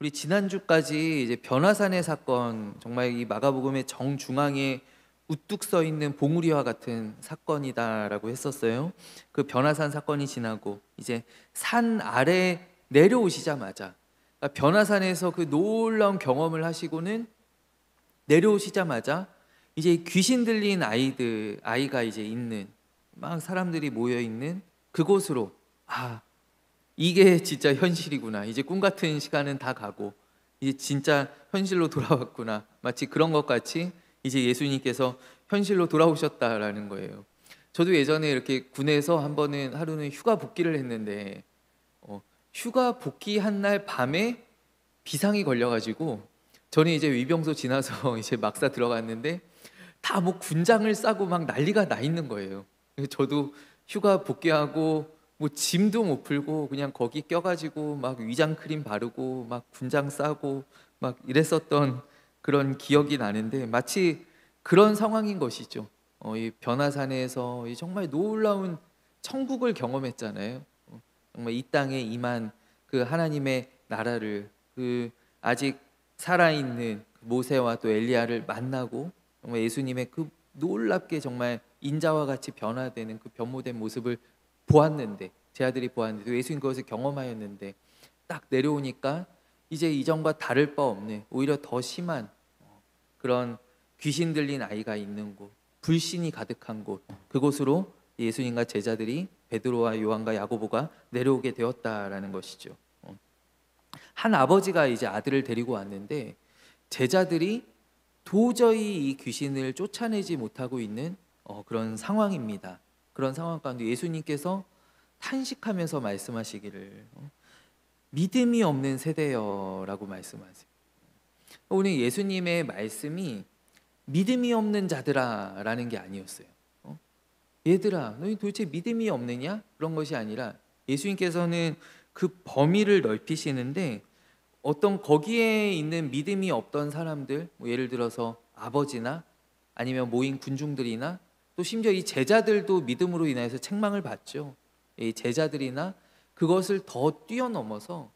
우리 지난주까지 이제 변화산의 사건, 정말 이 마가복음의 정중앙에 우뚝 서 있는 봉우리와 같은 사건이다라고 했었어요. 그 변화산 사건이 지나고 이제 산 아래 내려오시자마자, 그러니까 변화산에서 그 놀라운 경험을 하시고는 내려오시자마자 이제 귀신 들린 아이가 이제 있는, 막 사람들이 모여 있는 그곳으로, 이게 진짜 현실이구나. 이제 꿈 같은 시간은 다 가고 이제 진짜 현실로 돌아왔구나. 마치 그런 것 같이 이제 예수님께서 현실로 돌아오셨다라는 거예요. 저도 예전에 이렇게 군에서 한 번은 하루는 휴가 복귀를 했는데, 휴가 복귀한 날 밤에 비상이 걸려가지고 저는 이제 위병소 지나서 이제 막사 들어갔는데 다 뭐 군장을 싸고 막 난리가 나 있는 거예요. 그래서 저도 휴가 복귀하고 뭐 짐도 못 풀고 그냥 거기 껴가지고 막 위장 크림 바르고 막 군장 싸고 막 이랬었던 그런 기억이 나는데, 마치 그런 상황인 것이죠. 이 변화산에서 이 정말 놀라운 천국을 경험했잖아요. 정말 이 땅에 임한 그 하나님의 나라를, 그 아직 살아있는 모세와 또 엘리야를 만나고 정말 예수님의 그 놀랍게 정말 인자와 같이 변화되는 그 변모된 모습을 보았는데, 제 아들이 보았는데, 예수님 그것을 경험하였는데, 딱 내려오니까 이제 이전과 다를 바 없는, 오히려 더 심한 그런 귀신 들린 아이가 있는 곳, 불신이 가득한 곳, 그곳으로 예수님과 제자들이, 베드로와 요한과 야고보가 내려오게 되었다라는 것이죠. 한 아버지가 이제 아들을 데리고 왔는데 제자들이 도저히 이 귀신을 쫓아내지 못하고 있는 그런 상황입니다. 그런 상황 가운데 예수님께서 탄식하면서 말씀하시기를, 믿음이 없는 세대여라고 말씀하세요. 오늘 예수님의 말씀이 믿음이 없는 자들아라는 게 아니었어요. 얘들아, 너희 도대체 믿음이 없느냐? 그런 것이 아니라 예수님께서는 그 범위를 넓히시는데, 어떤 거기에 있는 믿음이 없던 사람들, 뭐 예를 들어서 아버지나 아니면 모인 군중들이나 또 심지어 이 제자들도 믿음으로 인해서 책망을 받죠. 이 제자들이나 그것을 더 뛰어넘어서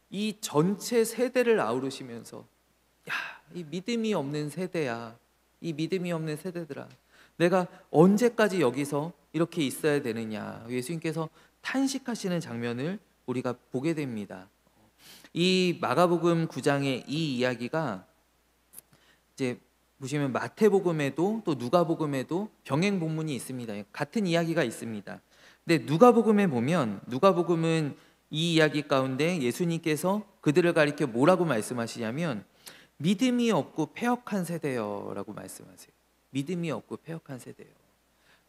이 전체 세대를 아우르시면서, 야, 이 믿음이 없는 세대야. 이 믿음이 없는 세대들아. 내가 언제까지 여기서 이렇게 있어야 되느냐. 예수님께서 탄식하시는 장면을 우리가 보게 됩니다. 이 마가복음 9장의 이 이야기가 이제 보시면 마태복음에도 또 누가복음에도 병행 본문이 있습니다. 같은 이야기가 있습니다. 근데 누가복음에 보면, 누가복음은 이 이야기 가운데 예수님께서 그들을 가리켜 뭐라고 말씀하시냐면 믿음이 없고 패역한 세대여라고 말씀하세요. 믿음이 없고 패역한 세대요.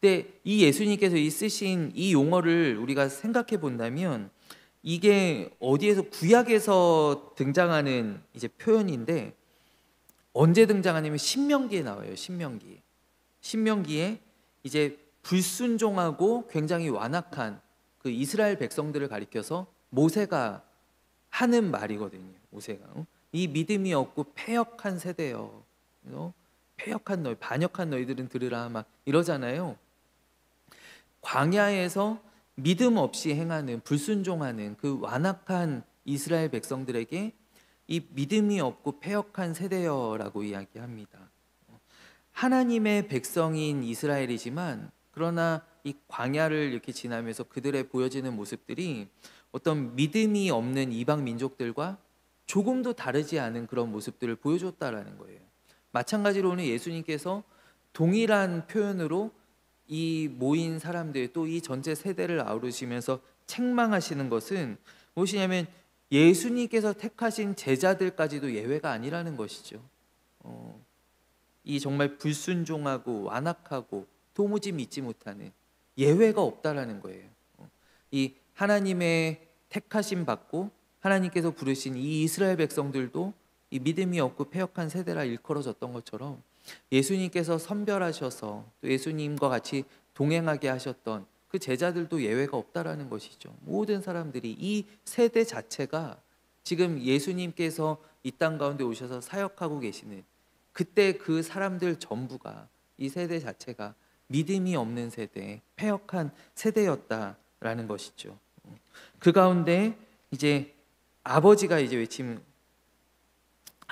근데 이 예수님께서 이 쓰신 이 용어를 우리가 생각해 본다면 이게 어디에서, 구약에서 등장하는 이제 표현인데, 언제 등장하냐면 신명기에 나와요. 신명기에 이제 불순종하고 굉장히 완악한 그 이스라엘 백성들을 가리켜서 모세가 하는 말이거든요. 모세가 이 믿음이 없고 패역한 세대요. 패역한 너희, 반역한 너희들은 들으라, 막 이러잖아요. 광야에서 믿음 없이 행하는, 불순종하는 그 완악한 이스라엘 백성들에게 이 믿음이 없고 패역한 세대여라고 이야기합니다. 하나님의 백성인 이스라엘이지만, 그러나 이 광야를 이렇게 지나면서 그들의 보여지는 모습들이 어떤 믿음이 없는 이방 민족들과 조금도 다르지 않은 그런 모습들을 보여줬다라는 거예요. 마찬가지로 오늘 예수님께서 동일한 표현으로 이 모인 사람들, 또 이 전체 세대를 아우르시면서 책망하시는 것은 무엇이냐면 예수님께서 택하신 제자들까지도 예외가 아니라는 것이죠. 이 정말 불순종하고 완악하고 도무지 믿지 못하는, 예외가 없다라는 거예요. 이 하나님의 택하심 받고 하나님께서 부르신 이 이스라엘 백성들도 이 믿음이 없고 패역한 세대라 일컬어졌던 것처럼 예수님께서 선별하셔서 또 예수님과 같이 동행하게 하셨던 그 제자들도 예외가 없다라는 것이죠. 모든 사람들이, 이 세대 자체가 지금 예수님께서 이 땅 가운데 오셔서 사역하고 계시는 그때 그 사람들 전부가, 이 세대 자체가 믿음이 없는 세대, 패역한 세대였다라는 것이죠. 그 가운데 이제 아버지가 이제 외침,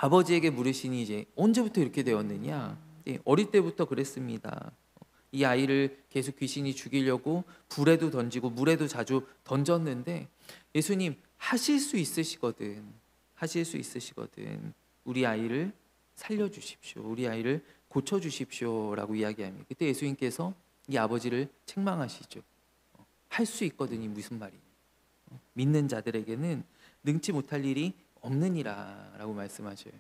아버지에게 물으시니 이제 언제부터 이렇게 되었느냐? 어릴 때부터 그랬습니다. 이 아이를 계속 귀신이 죽이려고 불에도 던지고 물에도 자주 던졌는데 예수님 하실 수 있으시거든. 하실 수 있으시거든. 우리 아이를 살려 주십시오. 우리 아이를 고쳐 주십시오라고 이야기합니다. 그때 예수님께서 이 아버지를 책망하시죠. 할 수 있거든이 무슨 말이냐? 믿는 자들에게는 능치 못할 일이 없느니라라고 말씀하셔요.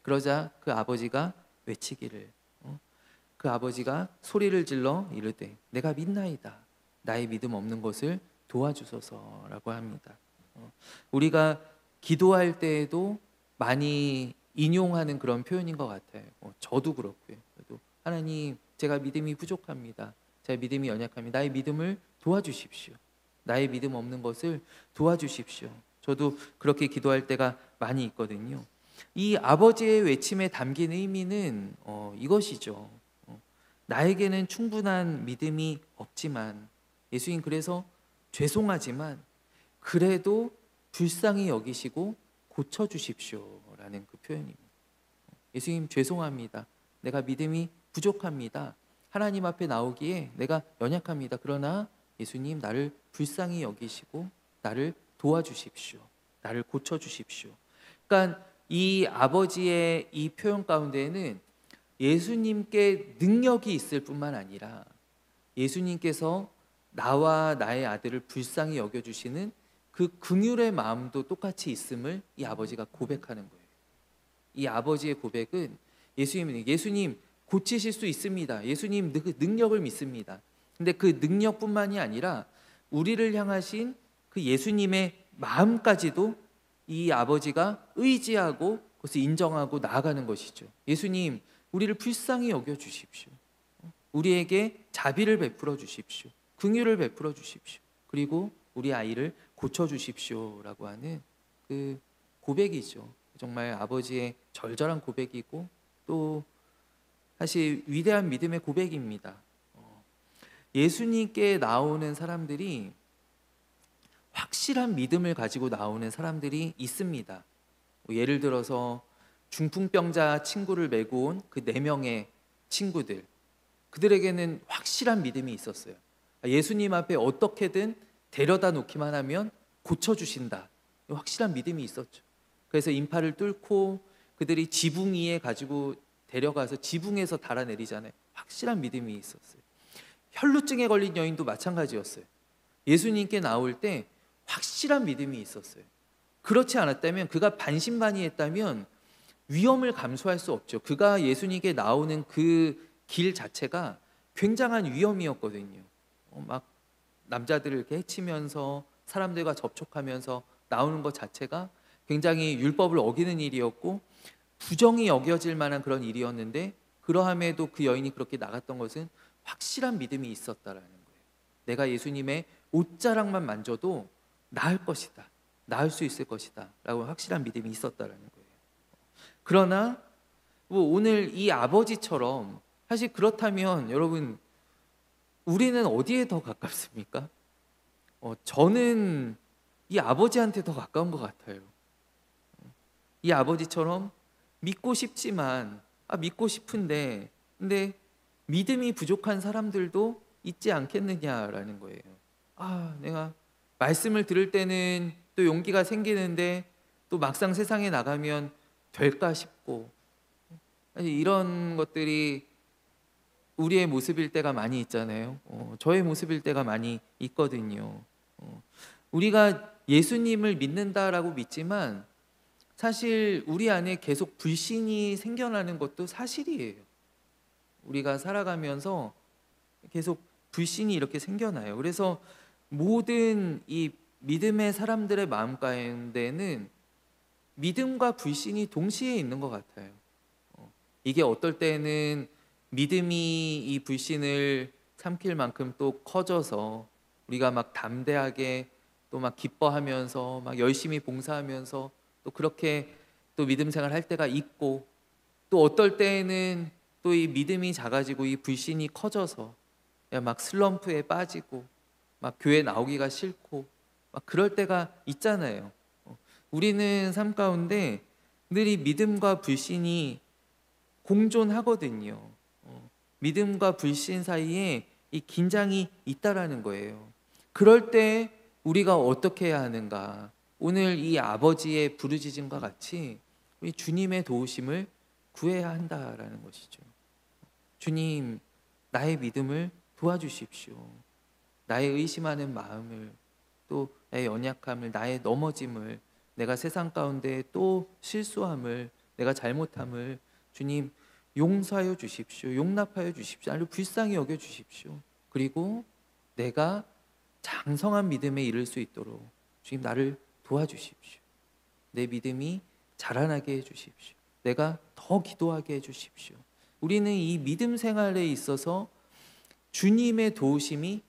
그러자 그 아버지가 외치기를 그 아버지가 소리를 질러 이르되 내가 믿나이다. 나의 믿음 없는 것을 도와주소서라고 합니다. 우리가 기도할 때에도 많이 인용하는 그런 표현인 것 같아요. 저도 그렇고요. 저도 하나님 제가 믿음이 부족합니다. 제가 믿음이 연약합니다. 나의 믿음을 도와주십시오. 나의 믿음 없는 것을 도와주십시오. 저도 그렇게 기도할 때가 많이 있거든요. 이 아버지의 외침에 담긴 의미는 이것이죠. 나에게는 충분한 믿음이 없지만 예수님 그래서 죄송하지만 그래도 불쌍히 여기시고 고쳐주십시오라는 그 표현입니다. 예수님 죄송합니다. 내가 믿음이 부족합니다. 하나님 앞에 나오기에 내가 연약합니다. 그러나 예수님 나를 불쌍히 여기시고 나를 도와주십시오. 나를 고쳐주십시오. 그러니까 이 아버지의 이 표현 가운데에는 예수님께 능력이 있을 뿐만 아니라 예수님께서 나와 나의 아들을 불쌍히 여겨주시는 그 긍휼의 마음도 똑같이 있음을 이 아버지가 고백하는 거예요. 이 아버지의 고백은 예수님 고치실 수 있습니다. 예수님 능력을 믿습니다. 근데 그 능력뿐만이 아니라 우리를 향하신 그 예수님의 마음까지도 이 아버지가 의지하고 그것을 인정하고 나아가는 것이죠. 예수님 우리를 불쌍히 여겨주십시오. 우리에게 자비를 베풀어 주십시오. 긍휼을 베풀어 주십시오. 그리고 우리 아이를 고쳐주십시오라고 하는 그 고백이죠. 정말 아버지의 절절한 고백이고 또 사실 위대한 믿음의 고백입니다. 예수님께 나오는 사람들이 확실한 믿음을 가지고 나오는 사람들이 있습니다. 예를 들어서 중풍병자 친구를 메고 온 그 4명의 친구들, 그들에게는 확실한 믿음이 있었어요. 예수님 앞에 어떻게든 데려다 놓기만 하면 고쳐주신다. 확실한 믿음이 있었죠. 그래서 인파를 뚫고 그들이 지붕 위에 가지고 데려가서 지붕에서 달아내리잖아요. 확실한 믿음이 있었어요. 혈루증에 걸린 여인도 마찬가지였어요. 예수님께 나올 때 확실한 믿음이 있었어요. 그렇지 않았다면, 그가 반신반의했다면 위험을 감수할 수 없죠. 그가 예수님께 나오는 그 길 자체가 굉장한 위험이었거든요. 막 남자들을 이렇게 해치면서 사람들과 접촉하면서 나오는 것 자체가 굉장히 율법을 어기는 일이었고 부정이 여겨질 만한 그런 일이었는데, 그러함에도 그 여인이 그렇게 나갔던 것은 확실한 믿음이 있었다라는 거예요. 내가 예수님의 옷자락만 만져도 나을 것이다, 나을 수 있을 것이다 라고 확실한 믿음이 있었다라는 거예요. 그러나 오늘 이 아버지처럼, 사실 그렇다면 여러분 우리는 어디에 더 가깝습니까? 저는 이 아버지한테 더 가까운 것 같아요. 이 아버지처럼 믿고 싶지만 믿고 싶은데 근데 믿음이 부족한 사람들도 있지 않겠느냐라는 거예요. 내가 말씀을 들을 때는 또 용기가 생기는데 또 막상 세상에 나가면 될까 싶고, 이런 것들이 우리의 모습일 때가 많이 있잖아요. 저의 모습일 때가 많이 있거든요. 우리가 예수님을 믿는다라고 믿지만 사실 우리 안에 계속 불신이 생겨나는 것도 사실이에요. 우리가 살아가면서 계속 불신이 이렇게 생겨나요. 그래서 모든 이 믿음의 사람들의 마음 가운데는 믿음과 불신이 동시에 있는 것 같아요. 이게 어떨 때는 믿음이 이 불신을 삼킬 만큼 또 커져서 우리가 막 담대하게 또 막 기뻐하면서 막 열심히 봉사하면서 또 그렇게 또 믿음 생활 할 때가 있고, 또 어떨 때는 또 이 믿음이 작아지고 이 불신이 커져서 막 슬럼프에 빠지고 막 교회 나오기가 싫고 막 그럴 때가 있잖아요. 우리는 삶 가운데 늘 이 믿음과 불신이 공존하거든요. 믿음과 불신 사이에 이 긴장이 있다라는 거예요. 그럴 때 우리가 어떻게 해야 하는가? 오늘 이 아버지의 부르짖음과 같이 우리 주님의 도우심을 구해야 한다라는 것이죠. 주님, 나의 믿음을 도와주십시오. 나의 의심하는 마음을, 또 나의 연약함을, 나의 넘어짐을, 내가 세상 가운데 또 실수함을, 내가 잘못함을 주님 용서하여 주십시오. 용납하여 주십시오. 아니면 불쌍히 여겨 주십시오. 그리고 내가 장성한 믿음에 이를 수 있도록 주님 나를 도와주십시오. 내 믿음이 자라나게 해주십시오. 내가 더 기도하게 해주십시오. 우리는 이 믿음 생활에 있어서 주님의 도우심이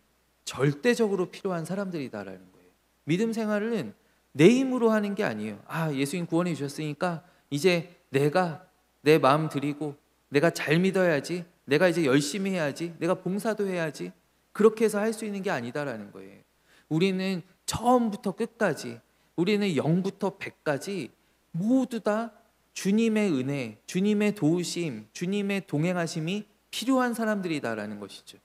절대적으로 필요한 사람들이다라는 거예요. 믿음 생활은 내 힘으로 하는 게 아니에요. 예수님 구원해 주셨으니까 이제 내가 내 마음 드리고 내가 잘 믿어야지, 내가 이제 열심히 해야지, 내가 봉사도 해야지, 그렇게 해서 할 수 있는 게 아니다라는 거예요. 우리는 처음부터 끝까지, 우리는 0부터 100까지 모두 다 주님의 은혜, 주님의 도우심, 주님의 동행하심이 필요한 사람들이다라는 것이죠.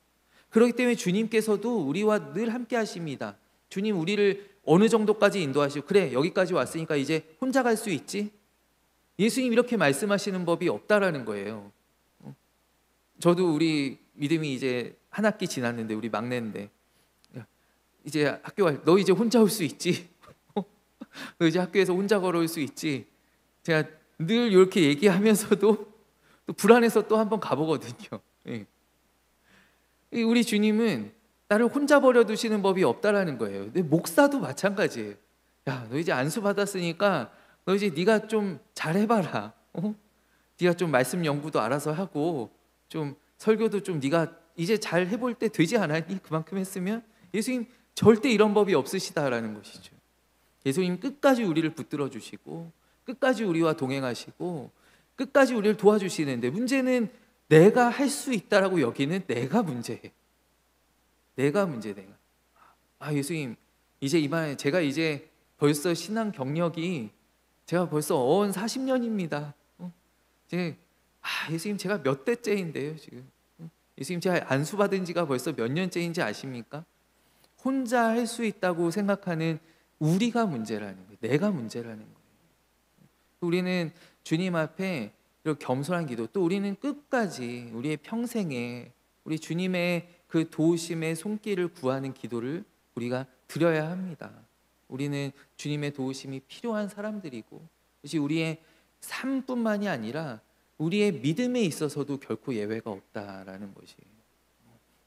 그렇기 때문에 주님께서도 우리와 늘 함께 하십니다. 주님 우리를 어느 정도까지 인도하시고, 그래 여기까지 왔으니까 이제 혼자 갈 수 있지? 예수님 이렇게 말씀하시는 법이 없다라는 거예요. 저도 우리 믿음이 이제 한 학기 지났는데, 우리 막내인데 이제 학교 갈, 너 이제 혼자 올 수 있지? 너 이제 학교에서 혼자 걸어올 수 있지? 제가 늘 이렇게 얘기하면서도 또 불안해서 또 한번 가보거든요. 우리 주님은 나를 혼자 버려두시는 법이 없다라는 거예요. 근데 목사도 마찬가지예요. 야, 너 이제 안수 받았으니까 너 이제 네가 좀 잘해봐라. 네가 좀 말씀 연구도 알아서 하고 좀 설교도 좀 네가 이제 잘 해볼 때 되지 않았니? 그만큼 했으면. 예수님 절대 이런 법이 없으시다라는 것이죠. 예수님 끝까지 우리를 붙들어 주시고 끝까지 우리와 동행하시고 끝까지 우리를 도와주시는데, 문제는 내가 할 수 있다라고 여기는 내가 문제예요. 내가 문제. 예수님 이제 이만해. 제가 이제 벌써 신앙 경력이 제가 벌써 어언 40년입니다. 예수님 제가 몇 대째인데요 지금. 예수님 제가 안수 받은 지가 벌써 몇 년째인지 아십니까? 혼자 할 수 있다고 생각하는 우리가 문제라는 거예요. 내가 문제라는 거예요. 우리는 주님 앞에 이렇게 겸손한 기도, 또 우리는 끝까지 우리의 평생에 우리 주님의 그 도우심의 손길을 구하는 기도를 우리가 드려야 합니다. 우리는 주님의 도우심이 필요한 사람들이고, 그것이 우리의 삶뿐만이 아니라 우리의 믿음에 있어서도 결코 예외가 없다라는 것이에요.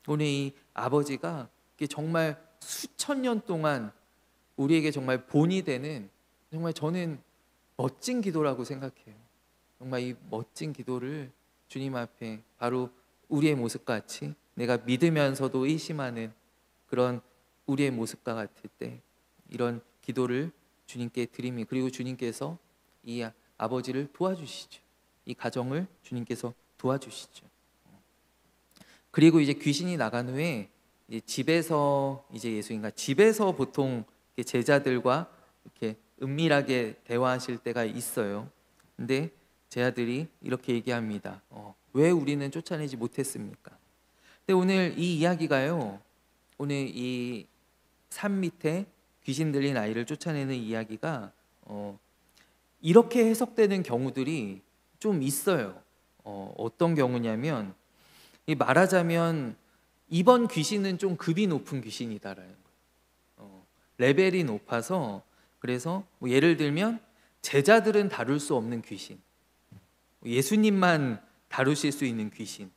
오늘 이 아버지가 정말 수천 년 동안 우리에게 정말 본이 되는, 정말 저는 멋진 기도라고 생각해요. 정말 이 멋진 기도를 주님 앞에 바로 우리의 모습과 같이, 내가 믿으면서도 의심하는 그런 우리의 모습과 같을 때 이런 기도를 주님께 드리면, 그리고 주님께서 이 아버지를 도와주시죠. 이 가정을 주님께서 도와주시죠. 그리고 이제 귀신이 나간 후에 이제 집에서, 이제 예수님과 집에서 보통 제자들과 이렇게 은밀하게 대화하실 때가 있어요. 근데 제자들이 이렇게 얘기합니다. 왜 우리는 쫓아내지 못했습니까? 근데 오늘 이 이야기가요, 오늘 이 산 밑에 귀신 들린 아이를 쫓아내는 이야기가 이렇게 해석되는 경우들이 좀 있어요. 어떤 경우냐면, 말하자면 이번 귀신은 좀 급이 높은 귀신이다라는 거예요. 레벨이 높아서, 그래서 예를 들면 제자들은 다룰 수 없는 귀신, 예수님만 다루실 수 있는 귀신,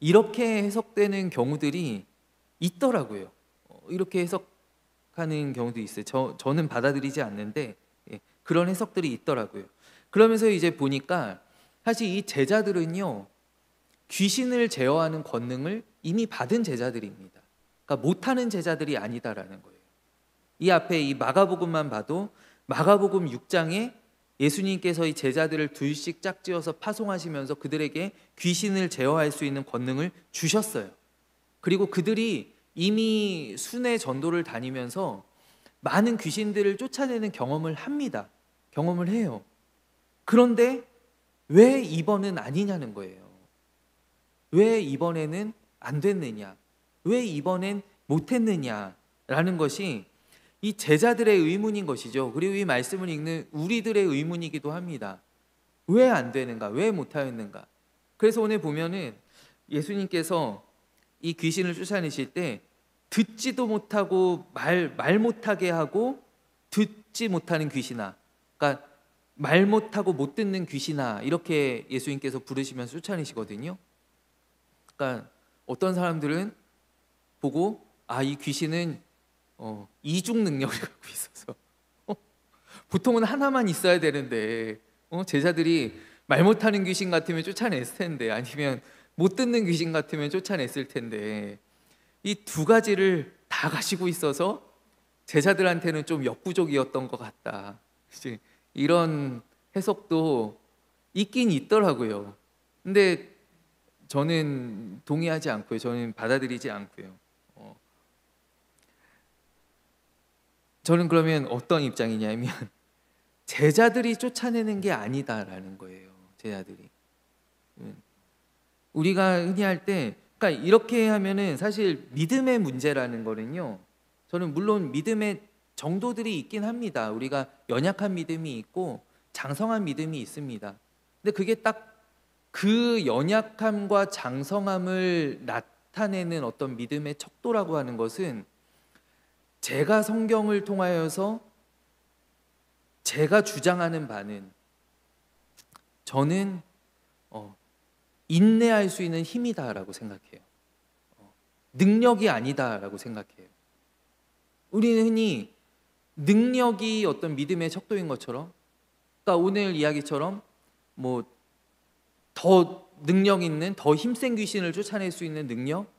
이렇게 해석되는 경우들이 있더라고요. 이렇게 해석하는 경우도 있어요. 저는 받아들이지 않는데 그런 해석들이 있더라고요. 그러면서 이제 보니까 사실 이 제자들은요, 귀신을 제어하는 권능을 이미 받은 제자들입니다. 그러니까 못하는 제자들이 아니다라는 거예요. 이 앞에 이 마가복음만 봐도 마가복음 6장에 예수님께서 이 제자들을 둘씩 짝지어서 파송하시면서 그들에게 귀신을 제어할 수 있는 권능을 주셨어요. 그리고 그들이 이미 순회 전도를 다니면서 많은 귀신들을 쫓아내는 경험을 합니다. 경험을 해요. 그런데 왜 이번은 아니냐는 거예요. 왜 이번에는 안 됐느냐? 왜 이번엔 못했느냐라는 것이 이 제자들의 의문인 것이죠. 그리고 이 말씀을 읽는 우리들의 의문이기도 합니다. 왜 안 되는가? 왜 못하였는가? 그래서 오늘 보면은 예수님께서 이 귀신을 쫓아내실 때 듣지도 못하고 말 못하게 하고 듣지 못하는 귀신아, 그러니까 말 못하고 못 듣는 귀신아, 이렇게 예수님께서 부르시면서 쫓아내시거든요. 그러니까 어떤 사람들은 보고 이 귀신은 이중 능력을 갖고 있어서 보통은 하나만 있어야 되는데 제자들이 말 못하는 귀신 같으면 쫓아냈을 텐데, 아니면 못 듣는 귀신 같으면 쫓아냈을 텐데, 이 두 가지를 다 가지고 있어서 제자들한테는 좀 역부족이었던 것 같다. 이런 해석도 있긴 있더라고요. 근데 저는 동의하지 않고요. 저는 받아들이지 않고요. 저는 그러면 어떤 입장이냐면 제자들이 쫓아내는 게 아니다라는 거예요. 제자들이. 우리가 흔히 할 때, 그러니까 이렇게 하면은 사실 믿음의 문제라는 거는요, 저는 물론 믿음의 정도들이 있긴 합니다. 우리가 연약한 믿음이 있고 장성한 믿음이 있습니다. 근데 그게 딱 그 연약함과 장성함을 나타내는 어떤 믿음의 척도라고 하는 것은, 제가 성경을 통하여서 제가 주장하는 바는, 저는 인내할 수 있는 힘이다라고 생각해요. 능력이 아니다라고 생각해요. 우리는 흔히 능력이 어떤 믿음의 척도인 것처럼, 그러니까 오늘 이야기처럼 더 능력 있는, 더 힘센 귀신을 쫓아낼 수 있는 능력,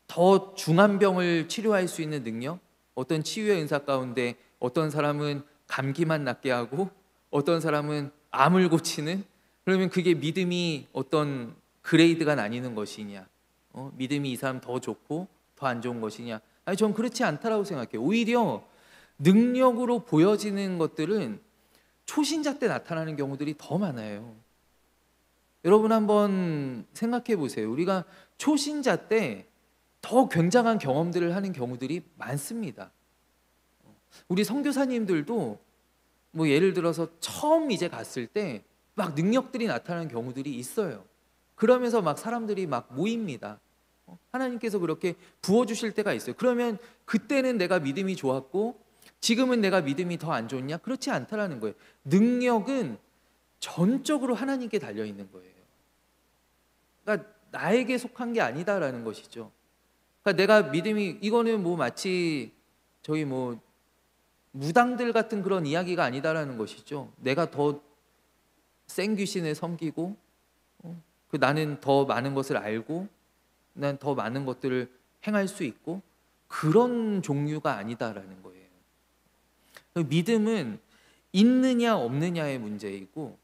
더 중한 병을 치료할 수 있는 능력, 어떤 치유의 은사 가운데 어떤 사람은 감기만 낫게 하고 어떤 사람은 암을 고치는, 그러면 그게 믿음이 어떤 그레이드가 나뉘는 것이냐, 믿음이 이 사람 더 좋고 더 안 좋은 것이냐? 아니, 전 그렇지 않다라고 생각해요. 오히려 능력으로 보여지는 것들은 초신자 때 나타나는 경우들이 더 많아요. 여러분 한번 생각해 보세요. 우리가 초신자 때 더 굉장한 경험들을 하는 경우들이 많습니다. 우리 선교사님들도 예를 들어서 처음 이제 갔을 때 막 능력들이 나타나는 경우들이 있어요. 그러면서 막 사람들이 막 모입니다. 하나님께서 그렇게 부어주실 때가 있어요. 그러면 그때는 내가 믿음이 좋았고 지금은 내가 믿음이 더 안 좋냐? 그렇지 않다라는 거예요. 능력은 전적으로 하나님께 달려 있는 거예요. 그러니까 나에게 속한 게 아니다라는 것이죠. 그러니까 내가 믿음이, 이거는 마치 저희 무당들 같은 그런 이야기가 아니다라는 것이죠. 내가 더 센 귀신을 섬기고 나는 더 많은 것을 알고 난 더 많은 것들을 행할 수 있고, 그런 종류가 아니다라는 거예요. 믿음은 있느냐 없느냐의 문제이고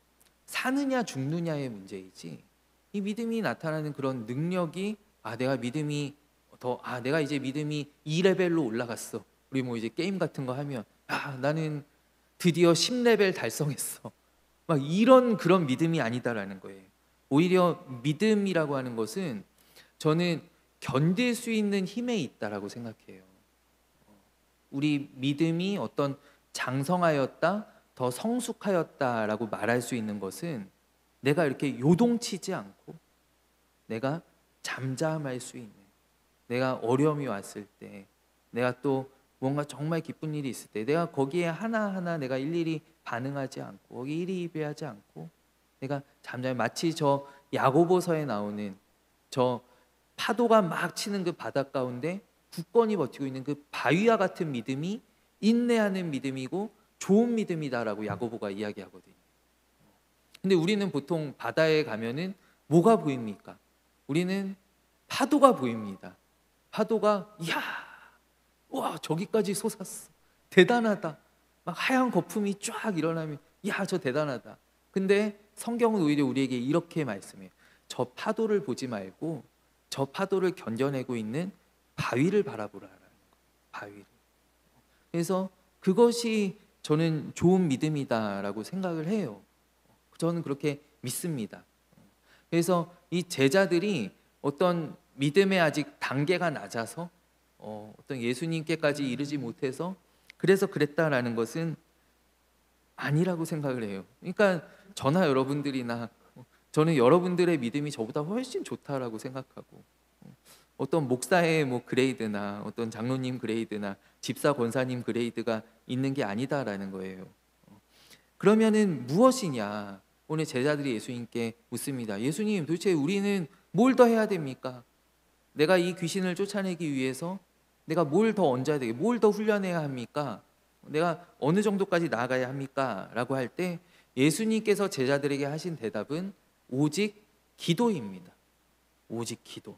사느냐 죽느냐의 문제이지, 이 믿음이 나타나는 그런 능력이 내가 이제 믿음이 2레벨로 올라갔어. 우리 이제 게임 같은 거 하면 나는 드디어 10레벨 달성했어. 막 이런 그런 믿음이 아니다라는 거예요. 오히려 믿음이라고 하는 것은 저는 견딜 수 있는 힘에 있다라고 생각해요. 우리 믿음이 어떤 장성하였다, 더 성숙하였다라고 말할 수 있는 것은 내가 이렇게 요동치지 않고 내가 잠잠할 수 있는, 내가 어려움이 왔을 때, 내가 또 뭔가 정말 기쁜 일이 있을 때 내가 거기에 하나하나 내가 일일이 반응하지 않고 거기 일희일비하지 않고 내가 잠잠히, 마치 저 야고보서에 나오는 저 파도가 막 치는 그 바다 가운데 굳건히 버티고 있는 그 바위와 같은 믿음이 인내하는 믿음이고 좋은 믿음이다라고 야고보가 이야기하거든요. 근데 우리는 보통 바다에 가면은 뭐가 보입니까? 우리는 파도가 보입니다. 파도가 와 저기까지 솟았어, 대단하다, 막 하얀 거품이 쫙 일어나면 저 대단하다. 근데 성경은 오히려 우리에게 이렇게 말씀해요. 저 파도를 보지 말고 저 파도를 견뎌내고 있는 바위를 바라보라라는 거예요. 바위를. 그래서 그것이 저는 좋은 믿음이다라고 생각을 해요. 저는 그렇게 믿습니다. 그래서 이 제자들이 어떤 믿음의 아직 단계가 낮아서 어떤 예수님께까지 이르지 못해서 그래서 그랬다라는 것은 아니라고 생각을 해요. 그러니까 저나 여러분들이나 저는 여러분들의 믿음이 저보다 훨씬 좋다라고 생각하고 어떤 목사의 뭐 그레이드나 어떤 장로님 그레이드나 집사 권사님 그레이드가 있는 게 아니다라는 거예요. 그러면은 무엇이냐? 오늘 제자들이 예수님께 묻습니다. 예수님, 도대체 우리는 뭘 더 해야 됩니까? 내가 이 귀신을 쫓아내기 위해서 내가 뭘 더 얹어야 되게, 뭘 더 훈련해야 합니까? 내가 어느 정도까지 나아가야 합니까? 라고 할 때 예수님께서 제자들에게 하신 대답은 오직 기도입니다. 오직 기도.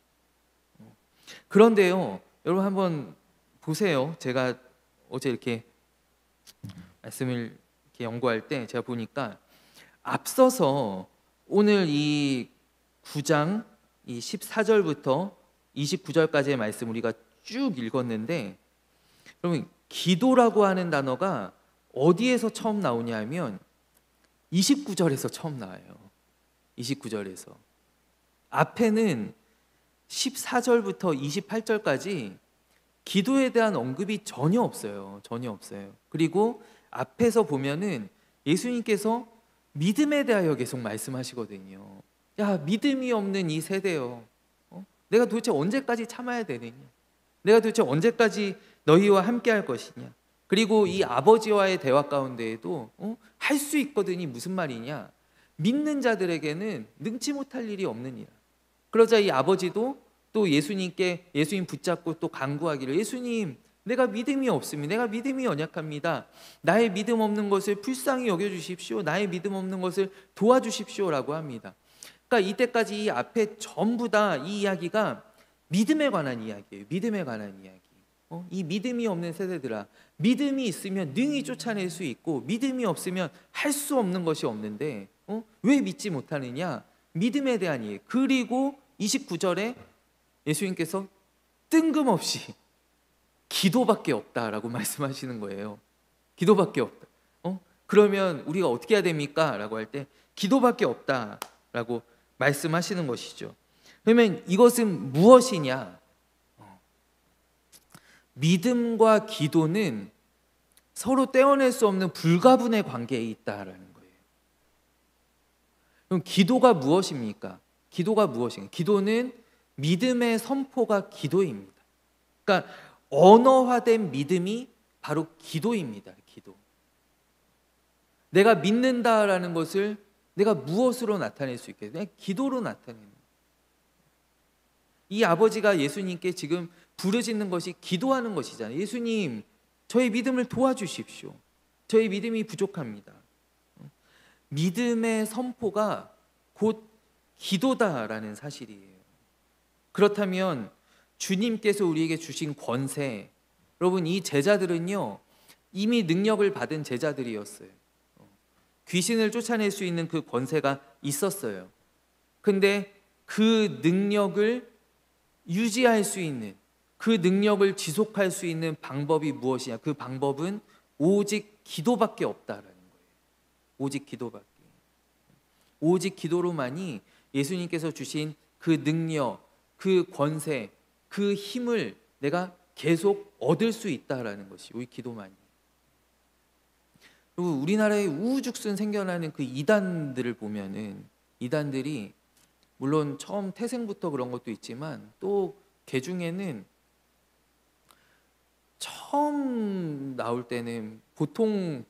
그런데요, 여러분 한번 보세요. 제가 어제 이렇게 말씀을 이렇게 연구할 때 제가 보니까 앞서서 오늘 이 9장 이 14절부터 29절까지의 말씀 우리가 쭉 읽었는데, 그러면 기도라고 하는 단어가 어디에서 처음 나오냐 하면 29절에서 처음 나와요. 29절에서. 앞에는 14절부터 28절까지 기도에 대한 언급이 전혀 없어요. 전혀 없어요. 그리고 앞에서 보면은 예수님께서 믿음에 대하여 계속 말씀하시거든요. 야, 믿음이 없는 이 세대요. 내가 도대체 언제까지 참아야 되느냐? 내가 도대체 언제까지 너희와 함께 할 것이냐? 그리고 이 아버지와의 대화 가운데에도 할 수 있거든이 무슨 말이냐? 믿는 자들에게는 능치 못할 일이 없느니라. 그러자 이 아버지도 또 예수님께 예수님 붙잡고 또 간구하기를, 예수님, 내가 믿음이 없습니다. 내가 믿음이 연약합니다. 나의 믿음 없는 것을 불쌍히 여겨주십시오. 나의 믿음 없는 것을 도와주십시오라고 합니다. 그러니까 이때까지 이 앞에 전부 다 이 이야기가 믿음에 관한 이야기예요. 믿음에 관한 이야기. 이 믿음이 없는 세대들아, 믿음이 있으면 능히 쫓아낼 수 있고 믿음이 없으면 할 수 없는 것이 없는데 왜 믿지 못하느냐? 믿음에 대한 이야기. 그리고 29절에 예수님께서 뜬금없이 기도밖에 없다라고 말씀하시는 거예요. 기도밖에 없다. 그러면 우리가 어떻게 해야 됩니까? 라고 할 때 기도밖에 없다라고 말씀하시는 것이죠. 그러면 이것은 무엇이냐? 믿음과 기도는 서로 떼어낼 수 없는 불가분의 관계에 있다라는 거예요. 그럼 기도가 무엇입니까? 기도가 무엇인가? 기도는 믿음의 선포가 기도입니다. 그러니까 언어화된 믿음이 바로 기도입니다. 기도. 내가 믿는다라는 것을 내가 무엇으로 나타낼 수 있게? 그냥 기도로 나타내는 거예요. 이 아버지가 예수님께 지금 부르짖는 것이 기도하는 것이잖아요. 예수님, 저의 믿음을 도와주십시오. 저의 믿음이 부족합니다. 믿음의 선포가 곧 기도다라는 사실이에요. 그렇다면 주님께서 우리에게 주신 권세, 여러분 이 제자들은요 이미 능력을 받은 제자들이었어요. 귀신을 쫓아낼 수 있는 그 권세가 있었어요. 근데 그 능력을 유지할 수 있는, 그 능력을 지속할 수 있는 방법이 무엇이냐? 그 방법은 오직 기도밖에 없다라는 거예요. 오직 기도밖에. 오직 기도로만이 예수님께서 주신 그 능력, 그 권세, 그 힘을 내가 계속 얻을 수 있다라는 것이 오직 기도만이. 그리고 우리나라에 우후죽순 생겨나는 그 이단들을 보면은 이단들이 물론 처음 태생부터 그런 것도 있지만 또 개 중에는 처음 나올 때는 보통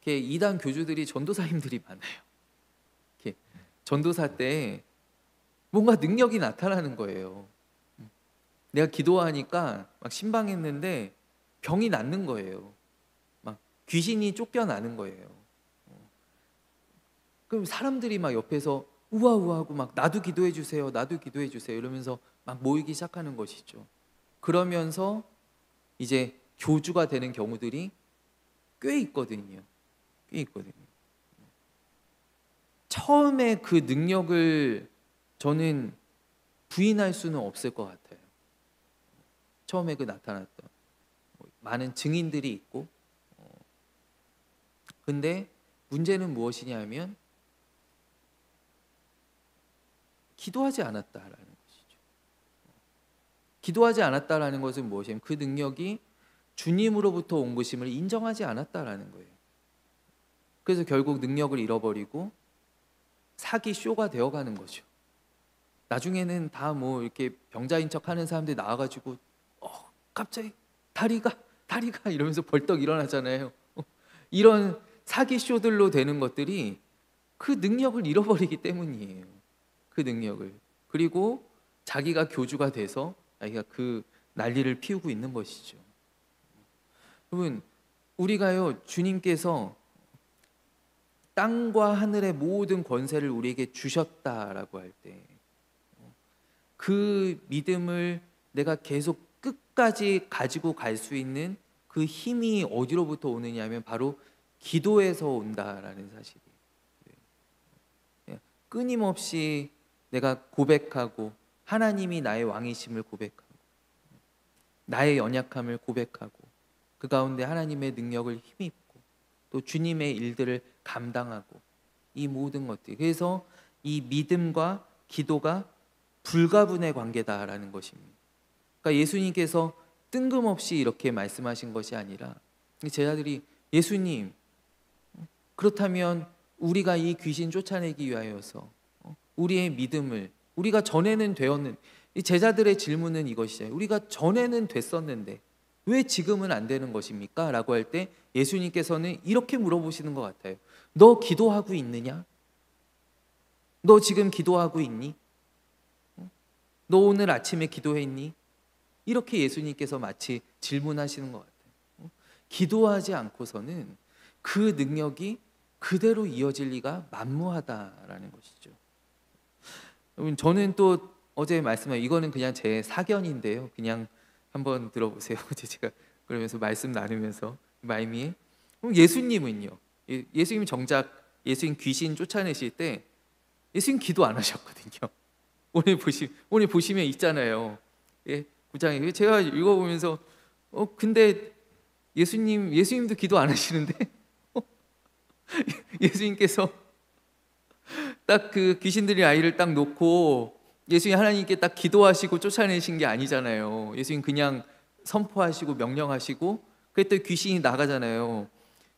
이렇게 이단 교주들이 전도사님들이 많아요. 이렇게 전도사 때 뭔가 능력이 나타나는 거예요. 내가 기도하니까 막 신방했는데 병이 낫는 거예요. 막 귀신이 쫓겨나는 거예요. 그럼 사람들이 막 옆에서 우와우와하고 막 나도 기도해 주세요, 나도 기도해 주세요 이러면서 막 모이기 시작하는 것이죠. 그러면서 이제 교주가 되는 경우들이 꽤 있거든요. 꽤 있거든요. 처음에 그 능력을 저는 부인할 수는 없을 것 같아요. 처음에 그 나타났던 많은 증인들이 있고 근데 문제는 무엇이냐면 기도하지 않았다라는 것이죠. 기도하지 않았다라는 것은 무엇이냐면 그 능력이 주님으로부터 온 것임을 인정하지 않았다라는 거예요. 그래서 결국 능력을 잃어버리고 사기 쇼가 되어가는 거죠. 나중에는 다 뭐 이렇게 병자인 척 하는 사람들이 나와가지고 갑자기 다리가 이러면서 벌떡 일어나잖아요. 이런 사기 쇼들로 되는 것들이 그 능력을 잃어버리기 때문이에요. 그 능력을. 그리고 자기가 교주가 돼서 자기가 그 난리를 피우고 있는 것이죠. 여러분, 우리가요, 주님께서 땅과 하늘의 모든 권세를 우리에게 주셨다라고 할 때 그 믿음을 내가 계속 끝까지 가지고 갈 수 있는 그 힘이 어디로부터 오느냐 하면 바로 기도에서 온다라는 사실이에요. 끊임없이 내가 고백하고 하나님이 나의 왕이심을 고백하고 나의 연약함을 고백하고 그 가운데 하나님의 능력을 힘입고 또 주님의 일들을 감당하고 이 모든 것들, 그래서 이 믿음과 기도가 불가분의 관계다라는 것입니다. 그러니까 예수님께서 뜬금없이 이렇게 말씀하신 것이 아니라 제자들이 예수님, 그렇다면 우리가 이 귀신 쫓아내기 위하여서 우리의 믿음을, 우리가 전에는 되었는, 이 제자들의 질문은 이것이죠. 우리가 전에는 됐었는데 왜 지금은 안 되는 것입니까? 라고 할 때 예수님께서는 이렇게 물어보시는 것 같아요. 너 기도하고 있느냐? 너 지금 기도하고 있니? 너 오늘 아침에 기도했니? 이렇게 예수님께서 마치 질문하시는 것 같아요. 기도하지 않고서는 그 능력이 그대로 이어질 리가 만무하다라는 것이죠. 여러분, 저는 또 어제 말씀한 이거는 그냥 제 사견인데요. 그냥 한번 들어보세요. 어제 제가 그러면서 말씀 나누면서 말미에 예수님은요. 예수님 정작 예수님 귀신 쫓아내실 때 예수님 기도 안 하셨거든요. 오늘 보시면 있잖아요. 예, 9장에 제가 읽어보면서 근데 예수님도 기도 안 하시는데 예수님께서 딱 그 귀신들이 아이를 딱 놓고 예수님 하나님께 딱 기도하시고 쫓아내신 게 아니잖아요. 예수님 그냥 선포하시고 명령하시고 그랬더니 귀신이 나가잖아요.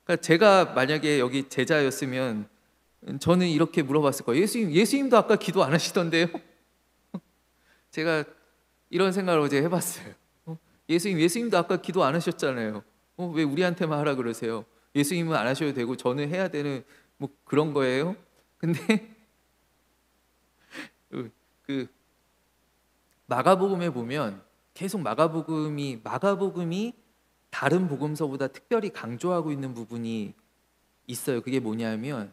그러니까 제가 만약에 여기 제자였으면 저는 이렇게 물어봤을 거예요. 예수님도 아까 기도 안 하시던데요? 제가 이런 생각을 어제 해봤어요. 예수님도 아까 기도 안 하셨잖아요. 왜 우리한테만 하라 그러세요? 예수님은 안 하셔도 되고 저는 해야 되는 뭐 그런 거예요? 근데 그 마가복음에 보면 계속 마가복음이 다른 복음서보다 특별히 강조하고 있는 부분이 있어요. 그게 뭐냐면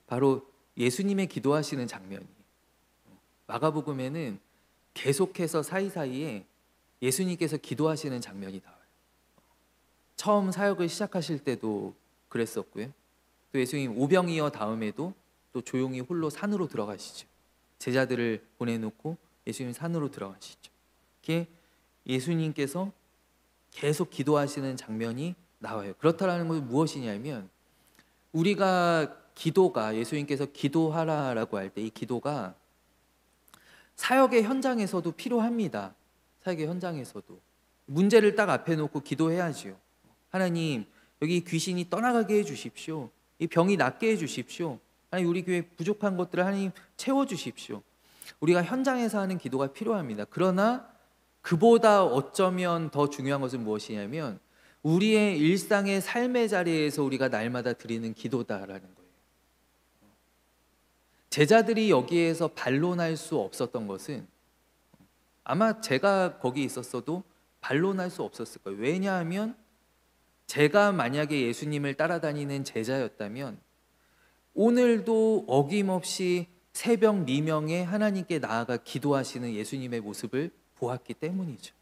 바로 예수님의 기도하시는 장면이에요. 마가복음에는 계속해서 사이사이에 예수님께서 기도하시는 장면이 나와요. 처음 사역을 시작하실 때도 그랬었고요. 또 예수님 오병이어 다음에도 또 조용히 홀로 산으로 들어가시죠. 제자들을 보내놓고 예수님 산으로 들어가시죠. 이게 예수님께서 계속 기도하시는 장면이 나와요. 그렇다라는 것은 무엇이냐면 우리가 기도가 예수님께서 기도하라라고 할 때 이 기도가 사역의 현장에서도 필요합니다. 사역의 현장에서도 문제를 딱 앞에 놓고 기도해야지요. 하나님, 여기 귀신이 떠나가게 해주십시오. 이 병이 낫게 해주십시오. 하나님, 우리 교회 부족한 것들을 하나님 채워주십시오. 우리가 현장에서 하는 기도가 필요합니다. 그러나 그보다 어쩌면 더 중요한 것은 무엇이냐면 우리의 일상의 삶의 자리에서 우리가 날마다 드리는 기도다라는 거예요. 제자들이 여기에서 반론할 수 없었던 것은 아마 제가 거기 있었어도 반론할 수 없었을 거예요. 왜냐하면 제가 만약에 예수님을 따라다니는 제자였다면 오늘도 어김없이 새벽 미명에 하나님께 나아가 기도하시는 예수님의 모습을 보았기 때문이죠.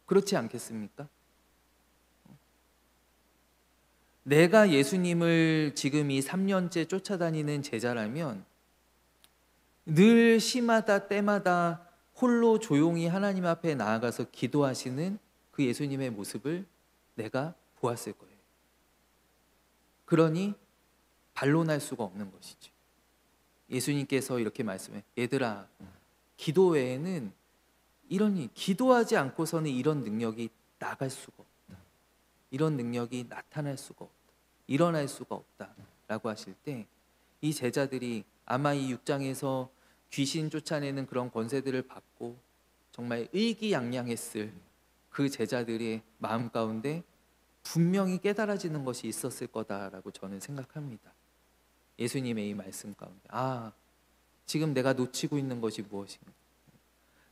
그렇지 않겠습니까? 내가 예수님을 지금 이 3년째 쫓아다니는 제자라면 늘 시마다 때마다 홀로 조용히 하나님 앞에 나아가서 기도하시는 그 예수님의 모습을 내가 보았을 거예요. 그러니 반론할 수가 없는 것이죠. 예수님께서 이렇게 말씀해, 얘들아, 기도 외에는 기도하지 않고서는 이런 능력이 나갈 수가 없다. 이런 능력이 나타날 수가 없다. 일어날 수가 없다라고 하실 때, 이 제자들이 아마 이 6장에서 귀신 쫓아내는 그런 권세들을 받고 정말 의기양양했을 그 제자들의 마음 가운데 분명히 깨달아지는 것이 있었을 거다라고 저는 생각합니다. 예수님의 이 말씀 가운데, 지금 내가 놓치고 있는 것이 무엇인가?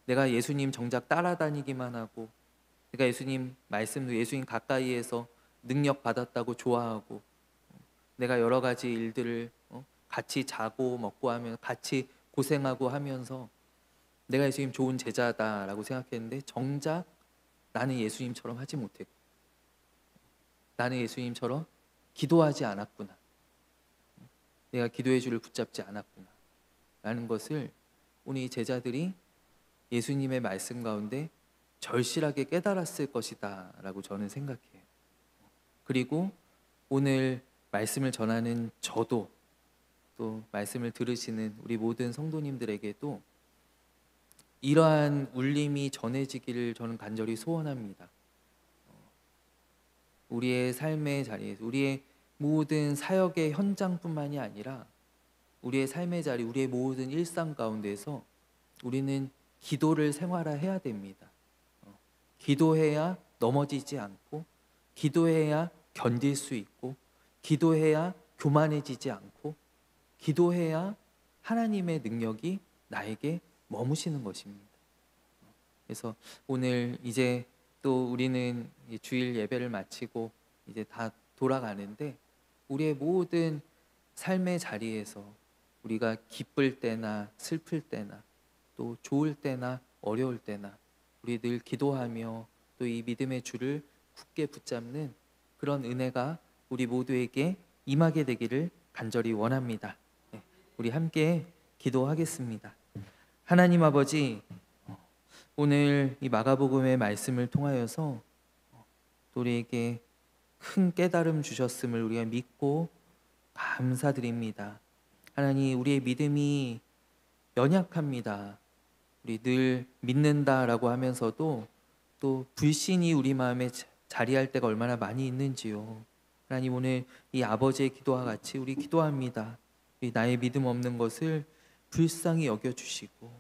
내가 예수님 정작 따라다니기만 하고, 내가 예수님 말씀도 예수님 가까이에서 능력 받았다고 좋아하고, 내가 여러 가지 일들을 같이 자고 먹고 하면 같이 고생하고 하면서 내가 예수님 좋은 제자다라고 생각했는데, 정작 나는 예수님처럼 하지 못했고, 나는 예수님처럼 기도하지 않았구나, 내가 기도의 줄을 붙잡지 않았구나 라는 것을 오늘 이 제자들이 예수님의 말씀 가운데 절실하게 깨달았을 것이다 라고 저는 생각해요. 그리고 오늘 말씀을 전하는 저도, 또 말씀을 들으시는 우리 모든 성도님들에게도 이러한 울림이 전해지기를 저는 간절히 소원합니다. 우리의 삶의 자리에서, 우리의 모든 사역의 현장뿐만이 아니라 우리의 삶의 자리, 우리의 모든 일상 가운데서 우리는 기도를 생활화해야 됩니다. 기도해야 넘어지지 않고, 기도해야 견딜 수 있고, 기도해야 교만해지지 않고, 기도해야 하나님의 능력이 나에게 머무시는 것입니다. 그래서 오늘 이제 또 우리는 주일 예배를 마치고 이제 다 돌아가는데, 우리의 모든 삶의 자리에서 우리가 기쁠 때나 슬플 때나 또 좋을 때나 어려울 때나 우리 늘 기도하며 또 이 믿음의 줄을 굳게 붙잡는 그런 은혜가 우리 모두에게 임하게 되기를 간절히 원합니다. 우리 함께 기도하겠습니다. 하나님 아버지, 오늘 이 마가복음의 말씀을 통하여서 우리에게 큰 깨달음 주셨음을 우리가 믿고 감사드립니다. 하나님, 우리의 믿음이 연약합니다. 우리 늘 믿는다라고 하면서도 또 불신이 우리 마음에 자리할 때가 얼마나 많이 있는지요. 하나님, 오늘 이 아버지의 기도와 같이 우리 기도합니다. 우리 나의 믿음 없는 것을 불쌍히 여겨주시고,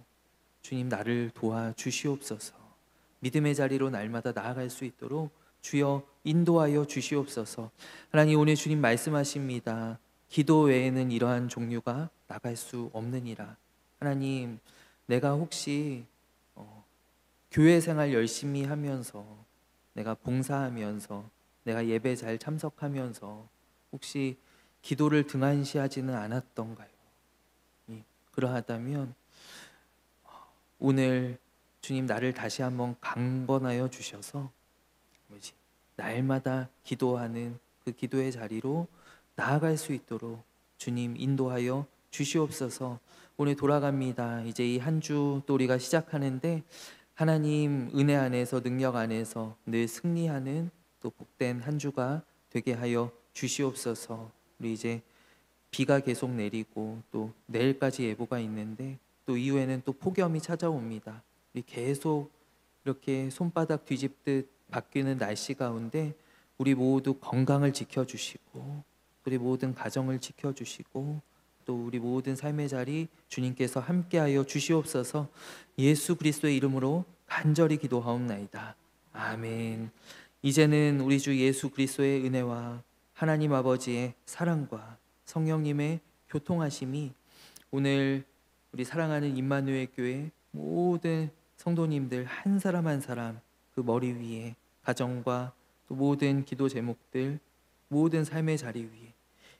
주님, 나를 도와주시옵소서. 믿음의 자리로 날마다 나아갈 수 있도록 주여 인도하여 주시옵소서. 하나님, 오늘 주님 말씀하십니다. 기도 외에는 이러한 종류가 나갈 수 없느니라. 하나님, 내가 혹시 교회 생활 열심히 하면서, 내가 봉사하면서, 내가 예배 잘 참석하면서 혹시 기도를 등한시하지는 않았던가요? 그러하다면 오늘 주님, 나를 다시 한번 강건하여 주셔서 날마다 기도하는 그 기도의 자리로 나아갈 수 있도록 주님 인도하여 주시옵소서. 오늘 돌아갑니다. 이제 이 한 주 또 우리가 시작하는데, 하나님 은혜 안에서, 능력 안에서 늘 승리하는 또 복된 한 주가 되게 하여 주시옵소서. 우리 이제 비가 계속 내리고 또 내일까지 예보가 있는데, 또 이후에는 또 폭염이 찾아옵니다. 우리 계속 이렇게 손바닥 뒤집듯 바뀌는 날씨 가운데 우리 모두 건강을 지켜주시고, 우리 모든 가정을 지켜주시고, 또 우리 모든 삶의 자리 주님께서 함께하여 주시옵소서. 예수 그리스도의 이름으로 간절히 기도하옵나이다. 아멘. 이제는 우리 주 예수 그리스도의 은혜와 하나님 아버지의 사랑과 성령님의 교통하심이 오늘 우리 사랑하는 임마누엘 교회 모든 성도님들 한 사람 한 사람 그 머리 위에, 가정과 또 모든 기도 제목들, 모든 삶의 자리 위에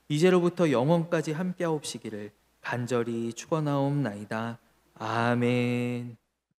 이제로부터 영원까지 함께하옵시기를 간절히 축원하옵나이다. 아멘.